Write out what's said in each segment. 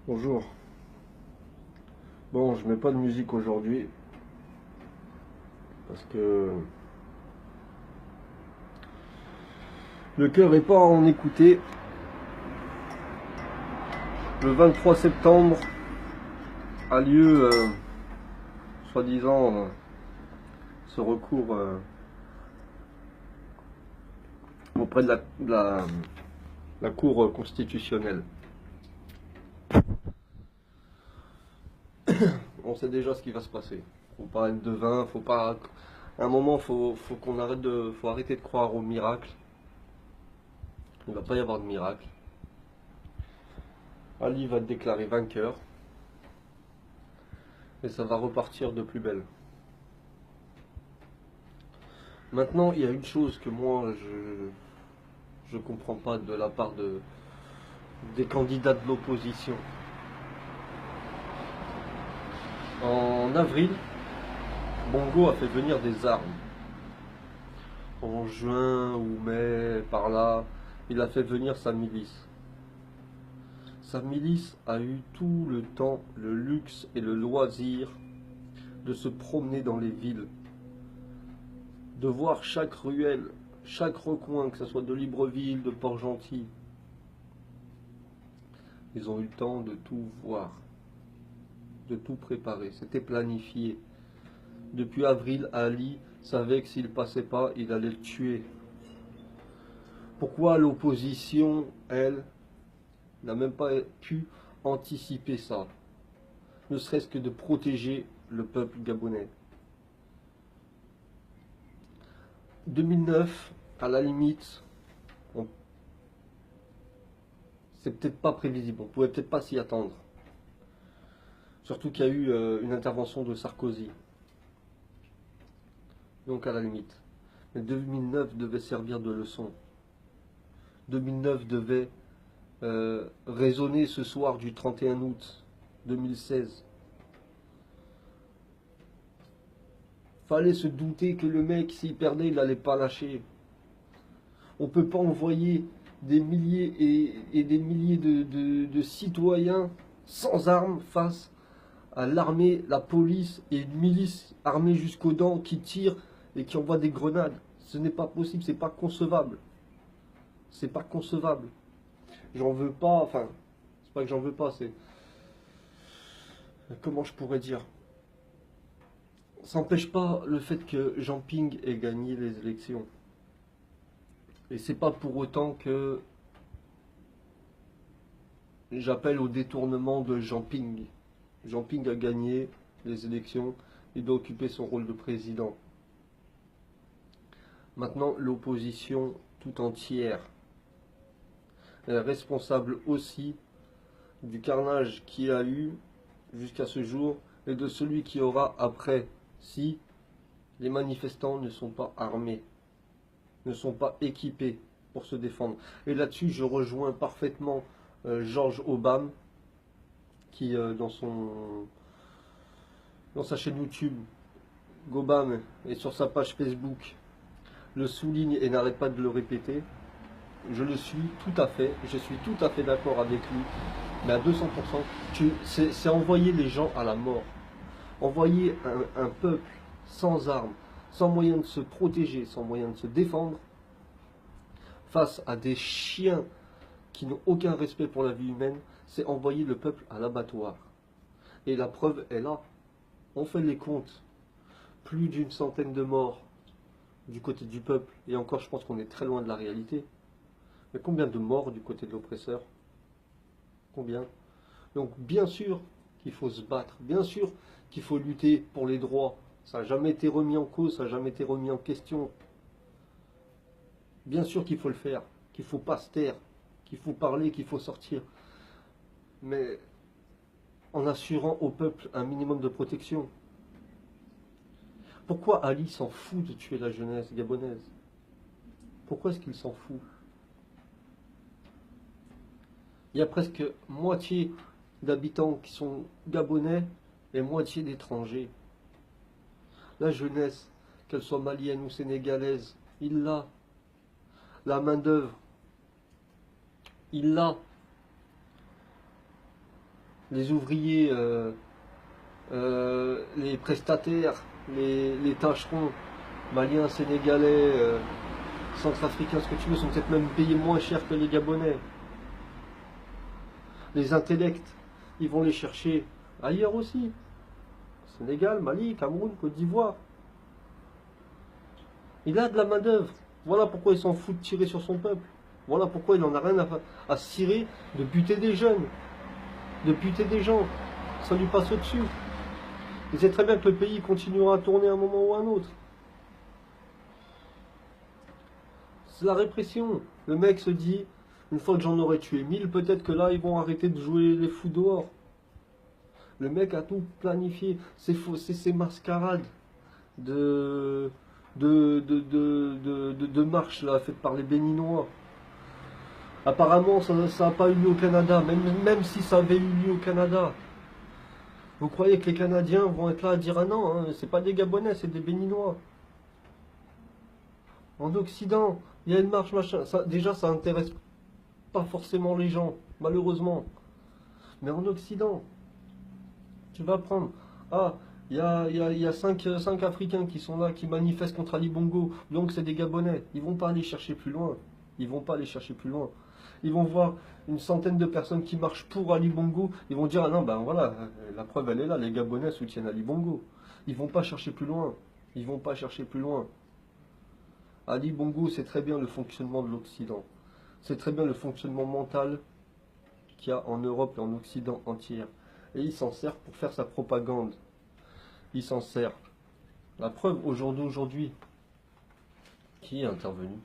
Bonjour. Bon, je mets pas de musique aujourd'hui parce que le cœur est pas à en écouter. Le 23 septembre a lieu, soi-disant, ce recours auprès de la Cour constitutionnelle. On sait déjà ce qui va se passer. Faut pas être devin, faut pas. À un moment, faut qu'on faut arrêter de croire au miracle. Il va pas y avoir de miracle. Ali va être déclaré vainqueur et ça va repartir de plus belle. Maintenant, il y a une chose que moi je comprends pas de la part des candidats de l'opposition. En avril, Bongo a fait venir des armes. En juin ou mai, par là, il a fait venir sa milice. Sa milice a eu tout le temps, le luxe et le loisir de se promener dans les villes, de voir chaque ruelle, chaque recoin, que ce soit de Libreville, de Port-Gentil. Ils ont eu le temps de tout voir, de tout préparer. C'était planifié. Depuis avril, Ali savait que s'il ne passait pas, il allait le tuer. Pourquoi l'opposition, elle, n'a même pas pu anticiper ça? Ne serait-ce que de protéger le peuple gabonais. 2009, à la limite, c'est peut-être pas prévisible, on pouvait peut-être pas s'y attendre. Surtout qu'il y a eu une intervention de Sarkozy. Donc à la limite. Mais 2009 devait servir de leçon. 2009 devait résonner ce soir du 31 août 2016. Fallait se douter que le mec, s'il perdait, il n'allait pas lâcher. On ne peut pas envoyer des milliers et des milliers de citoyens sans armes face à l'armée, la police et une milice armée jusqu'aux dents qui tire et qui envoie des grenades. Ce n'est pas possible, c'est pas concevable. C'est pas concevable. J'en veux pas, enfin, c'est pas que j'en veux pas, c'est. Comment je pourrais dire? Ça n'empêche pas le fait que Jean Ping ait gagné les élections. Et c'est pas pour autant que j'appelle au détournement de Jean Ping. Jean Ping a gagné les élections, il doit occuper son rôle de président. Maintenant, l'opposition tout entière est responsable aussi du carnage qu'il y a eu jusqu'à ce jour et de celui qui aura après, si les manifestants ne sont pas armés, ne sont pas équipés pour se défendre. Et là-dessus, je rejoins parfaitement Georges Obama, qui dans sa chaîne YouTube, Gobam, et sur sa page Facebook, le souligne et n'arrête pas de le répéter. Je le suis tout à fait, je suis tout à fait d'accord avec lui, mais à 200%, c'est envoyer les gens à la mort. Envoyer un peuple sans armes, sans moyen de se protéger, sans moyen de se défendre, face à des chiens qui n'ont aucun respect pour la vie humaine, c'est envoyer le peuple à l'abattoir. Et la preuve est là. On fait les comptes. Plus d'une centaine de morts du côté du peuple. Et encore, je pense qu'on est très loin de la réalité. Mais combien de morts du côté de l'oppresseur? Combien? Donc bien sûr qu'il faut se battre. Bien sûr qu'il faut lutter pour les droits. Ça n'a jamais été remis en cause, ça n'a jamais été remis en question. Bien sûr qu'il faut le faire, qu'il ne faut pas se taire, qu'il faut parler, qu'il faut sortir. Mais en assurant au peuple un minimum de protection. Pourquoi Ali s'en fout de tuer la jeunesse gabonaise? Pourquoi est-ce qu'il s'en fout? Il y a presque moitié d'habitants qui sont gabonais et moitié d'étrangers. La jeunesse, qu'elle soit malienne ou sénégalaise, il l'a. La main-d'œuvre, il l'a. les ouvriers, les prestataires, les tâcherons, maliens, sénégalais, centrafricains, ce que tu veux, sont peut-être même payés moins cher que les Gabonais. Les intellects, ils vont les chercher ailleurs aussi. Sénégal, Mali, Cameroun, Côte d'Ivoire. Il a de la main-d'œuvre. Voilà pourquoi il s'en fout de tirer sur son peuple. Voilà pourquoi il n'en a rien à cirer de buter des jeunes, de buter des gens. Ça lui passe au-dessus. Il sait très bien que le pays continuera à tourner à un moment ou à un autre. C'est la répression. Le mec se dit, une fois que j'en aurai tué 1000, peut-être que là, ils vont arrêter de jouer les fous dehors. Le mec a tout planifié. C'est ces mascarades de marche là, faites par les Béninois. Apparemment, ça n'a pas eu lieu au Canada, même si ça avait eu lieu au Canada. Vous croyez que les Canadiens vont être là à dire ah non, hein, c'est pas des Gabonais, c'est des Béninois. En Occident, il y a une marche, machin. Déjà, ça intéresse pas forcément les gens, malheureusement. Mais en Occident, tu vas prendre. Ah, il y a 5 Africains qui sont là, qui manifestent contre Ali Bongo. Donc c'est des Gabonais. Ils vont pas aller chercher plus loin. Ils vont pas aller chercher plus loin. Ils vont voir une centaine de personnes qui marchent pour Ali Bongo. Ils vont dire, ah non, ben voilà, la preuve elle est là, les Gabonais soutiennent Ali Bongo. Ils vont pas chercher plus loin. Ils vont pas chercher plus loin. Ali Bongo, c'est très bien le fonctionnement de l'Occident. C'est très bien le fonctionnement mental qu'il y a en Europe et en Occident entière. Et il s'en sert pour faire sa propagande. Il s'en sert. La preuve, aujourd'hui, qui est intervenu?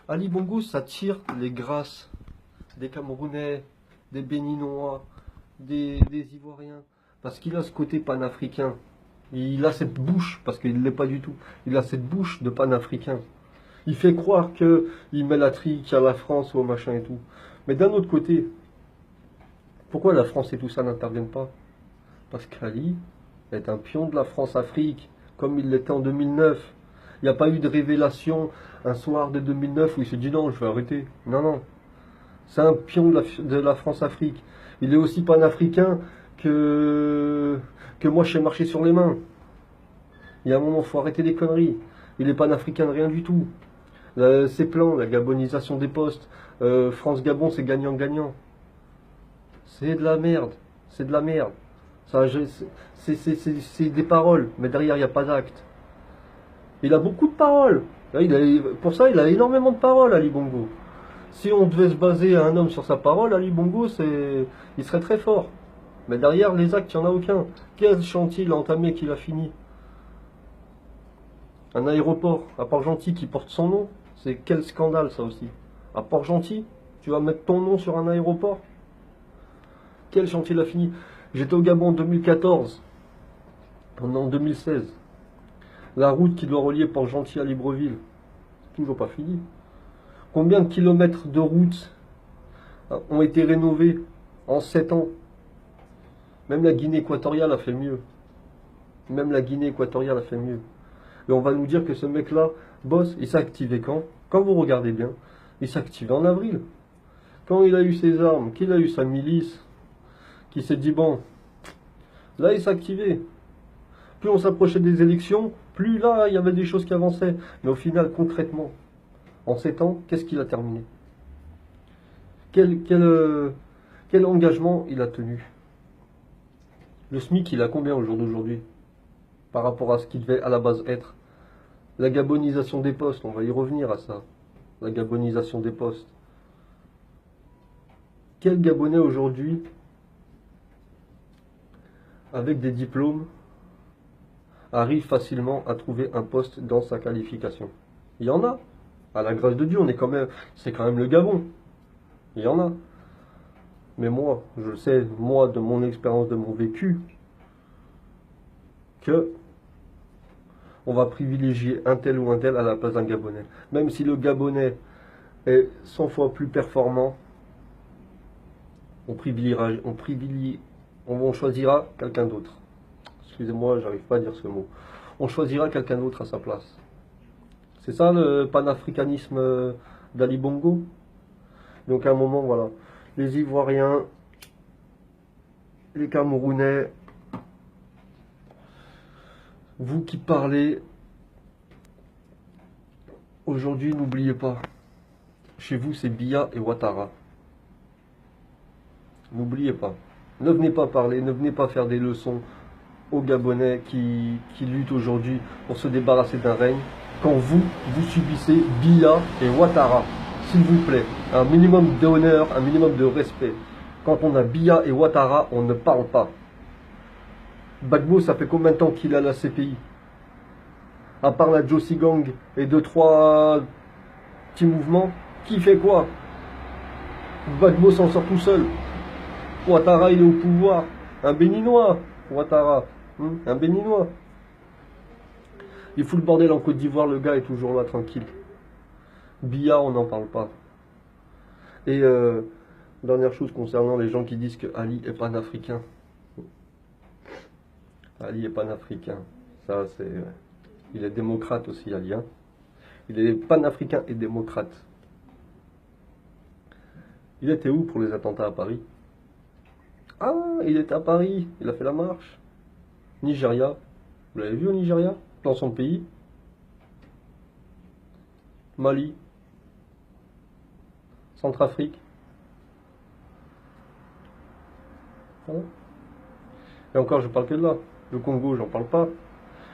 Ali Bongo, ça tire les grâces des Camerounais, des Béninois, des Ivoiriens. Parce qu'il a ce côté panafricain. Il a cette bouche, parce qu'il ne l'est pas du tout. Il a cette bouche de panafricain. Il fait croire qu'il met la trique à la France ou au machin et tout. Mais d'un autre côté, pourquoi la France et tout ça n'interviennent pas? Parce qu'Ali est un pion de la France-Afrique, comme il l'était en 2009. Il n'y a pas eu de révélation un soir de 2009 où il s'est dit non, je vais arrêter. Non, non. C'est un pion de la France-Afrique. Il est aussi panafricain que moi je sais marcher sur les mains. Il y a un moment, il faut arrêter les conneries. Il est panafricain de rien du tout. Ses plans, la gabonisation des postes, France-Gabon, c'est gagnant-gagnant. C'est de la merde. C'est de la merde. C'est des paroles, mais derrière, il n'y a pas d'acte. Il a beaucoup de paroles. Pour ça, il a énormément de paroles, Ali Bongo. Si on devait se baser à un homme sur sa parole, Ali Bongo, il serait très fort. Mais derrière, les actes, il n'y en a aucun. Quel chantier il a entamé qu'il a fini? Un aéroport à Port-Gentil qui porte son nom, c'est quel scandale ça aussi. À Port-Gentil, tu vas mettre ton nom sur un aéroport? Quel chantier il a fini? J'étais au Gabon en 2014, pendant 2016. La route qui doit relier Port-Gentil à Libreville, toujours pas fini. Combien de kilomètres de route ont été rénovés en 7 ans? Même la Guinée équatoriale a fait mieux. Même la Guinée équatoriale a fait mieux. Et on va nous dire que ce mec-là bosse. Il s'est activé quand? Quand vous regardez bien, il s'est activé en avril. Quand il a eu ses armes, qu'il a eu sa milice, qui s'est dit bon, là il s'est activé. Plus on s'approchait des élections, plus là il y avait des choses qui avançaient. Mais au final, concrètement, en 7 ans, qu'est-ce qu'il a terminé? Quel engagement il a tenu? Le SMIC, il a combien au jour d'aujourd'hui? Par rapport à ce qu'il devait à la base être. La gabonisation des postes, on va y revenir à ça. La gabonisation des postes. Quel Gabonais aujourd'hui, avec des diplômes, arrive facilement à trouver un poste dans sa qualification? Il y en a. À la grâce de Dieu, c'est quand même le Gabon. Il y en a. Mais moi, je sais, moi, de mon expérience, de mon vécu, que on va privilégier un tel ou un tel à la place d'un Gabonais. Même si le Gabonais est 100 fois plus performant, on choisira quelqu'un d'autre. Excusez-moi, j'arrive pas à dire ce mot. On choisira quelqu'un d'autre à sa place. C'est ça le panafricanisme d'Ali Bongo. Donc à un moment, voilà. Les Ivoiriens, les Camerounais, vous qui parlez, aujourd'hui, n'oubliez pas, chez vous, c'est Biya et Ouattara. N'oubliez pas. Ne venez pas parler, ne venez pas faire des leçons aux Gabonais qui luttent aujourd'hui pour se débarrasser d'un règne, quand vous subissez Biya et Ouattara. S'il vous plaît, un minimum d'honneur, un minimum de respect. Quand on a Biya et Ouattara, on ne parle pas. Gbagbo, ça fait combien de temps qu'il a la CPI? À part la Josie Gang et 2-3 petits mouvements, qui fait quoi? Gbagbo s'en sort tout seul. Ouattara, il est au pouvoir. Un béninois, Ouattara. Un béninois. Il fout le bordel en Côte d'Ivoire, le gars est toujours là, tranquille. Biya, on n'en parle pas. Et dernière chose concernant les gens qui disent que Ali est panafricain. Ali est panafricain. Ça, c'est... Il est démocrate aussi, Ali. Hein. Il est panafricain et démocrate. Il était où pour les attentats à Paris? Ah, il était à Paris. Il a fait la marche. Nigeria. Vous l'avez vu au Nigeria? Dans son pays. Mali. Centrafrique. Voilà. Et encore, je parle que de là. Le Congo, j'en parle pas.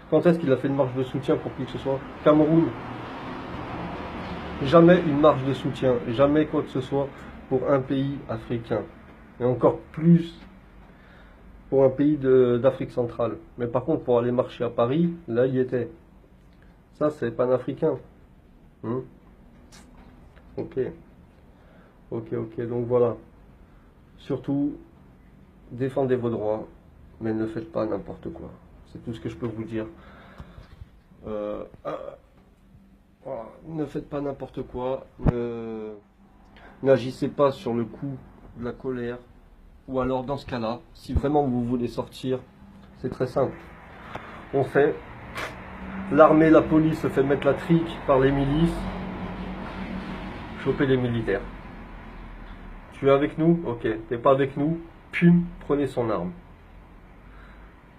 Quand est-ce qu'il a fait une marche de soutien pour qui que ce soit? Cameroun. Jamais une marche de soutien. Jamais quoi que ce soit pour un pays africain. Et encore plus pour un pays d'Afrique centrale. Mais par contre, pour aller marcher à Paris, là, il y était. Ça, c'est panafricain. Ok. Ok. Donc voilà. Surtout, défendez vos droits, mais ne faites pas n'importe quoi. C'est tout ce que je peux vous dire. Voilà. Ne faites pas n'importe quoi. N'agissez pas sur le coup de la colère. Ou alors, dans ce cas-là, si vraiment vous voulez sortir, c'est très simple. On fait, l'armée, la police se fait mettre la trique par les milices. Choper les militaires. Tu es avec nous? Ok. T'es pas avec nous? Pum, prenez son arme.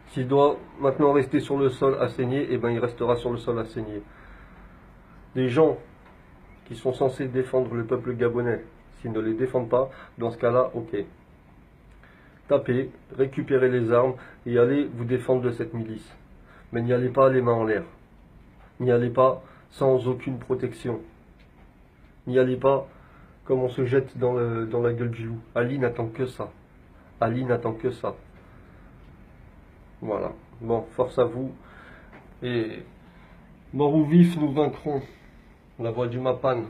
S'il doit maintenant rester sur le sol à saigner, eh ben il restera sur le sol à saigner. Des gens qui sont censés défendre le peuple gabonais, s'ils ne les défendent pas, dans ce cas-là, ok. Tapez, récupérez les armes et allez vous défendre de cette milice. Mais n'y allez pas les mains en l'air. N'y allez pas sans aucune protection. N'y allez pas comme on se jette dans la gueule du loup. Ali n'attend que ça. Ali n'attend que ça. Voilà. Bon, force à vous. Et mort ou vif, nous vaincrons. La voix du Mapan.